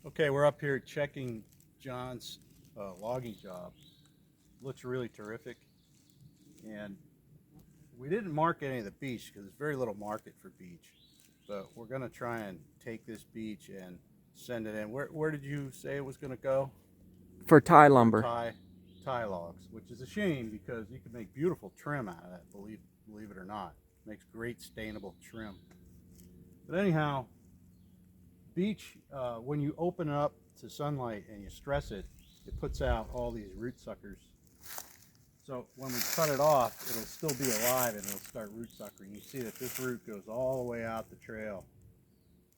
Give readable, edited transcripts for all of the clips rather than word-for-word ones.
Okay, we're up here checking John's logging job. Looks really terrific. And we didn't mark any of the beech because there's very little market for beech. But we're going to try and take this beech and send it in. Where did you say it was going to go? For tie lumber. Tie logs, which is a shame because you can make beautiful trim out of that, believe it or not. Makes great stainable trim. But anyhow, beech, when you open it up to sunlight and you stress it, it puts out all these root suckers. So when we cut it off, it'll still be alive and it'll start root suckering. You see that this root goes all the way out the trail,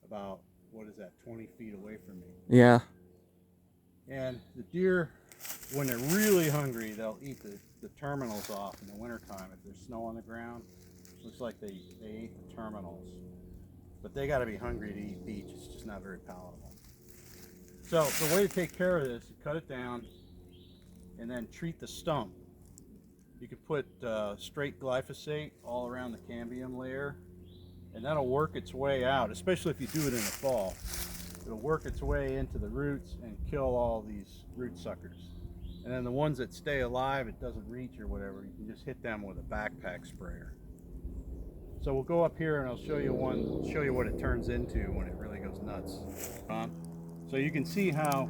about, what is that, 20 feet away from me. Yeah. And the deer, when they're really hungry, they'll eat the terminals off in the wintertime. If there's snow on the ground, looks like they ate the terminals. But they got to be hungry to eat beech. It's just not very palatable. So the way to take care of this, you cut it down and then treat the stump. You could put straight glyphosate all around the cambium layer, and that'll work its way out, especially if you do it in the fall. It'll work its way into the roots and kill all these root suckers. And then the ones that stay alive, it doesn't reach or whatever, you can just hit them with a backpack sprayer. So we'll go up here and I'll show you what it turns into when it really goes nuts. So you can see how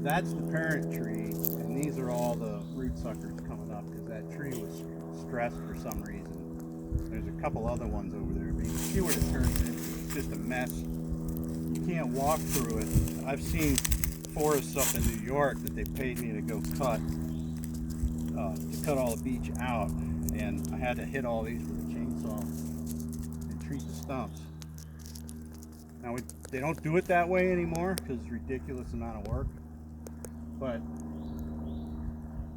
that's the parent tree, and these are all the root suckers coming up because that tree was stressed for some reason. There's a couple other ones over there, but you can see what it turns into. It's just a mess. You can't walk through it. I've seen forests up in New York that they paid me to go cut all the beech out, and I had to hit all these with a chainsaw and treat the stumps. Now they don't do it that way anymore because it's a ridiculous amount of work, but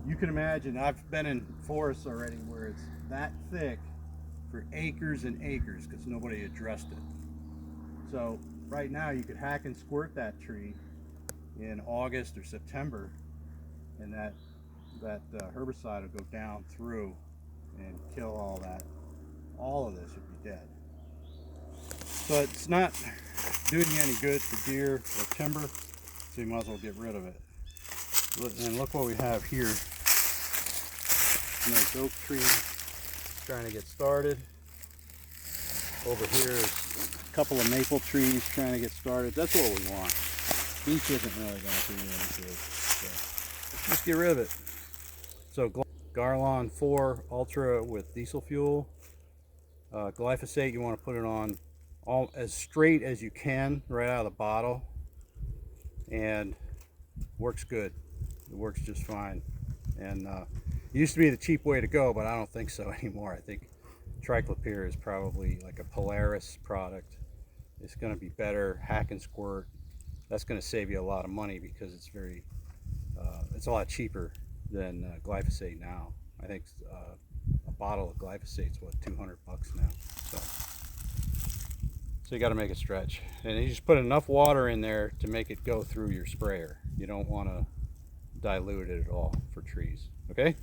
you can imagine, I've been in forests already where it's that thick for acres and acres because nobody addressed it. So right now you could hack and squirt that tree in August or September, and that herbicide will go down through and kill all that. All of this would be dead. So it's not doing you any good for deer or timber, so you might as well get rid of it. And look what we have here. Nice oak tree trying to get started. Over here is a couple of maple trees trying to get started. That's what we want. Beech isn't really going to do you any good. So just get rid of it. So Garlon 4 Ultra with diesel fuel. Glyphosate, you want to put it on as straight as you can right out of the bottle, and works good. It works just fine. And it used to be the cheap way to go, but I don't think so anymore. I think triclopyr is probably like a Polaris product. It's going to be better. Hack and squirt. That's going to save you a lot of money because it's it's a lot cheaper than glyphosate now. I think a bottle of glyphosate is what, $200 now. So you got to make it stretch, and you just put enough water in there to make it go through your sprayer. You don't want to dilute it at all for trees. Okay.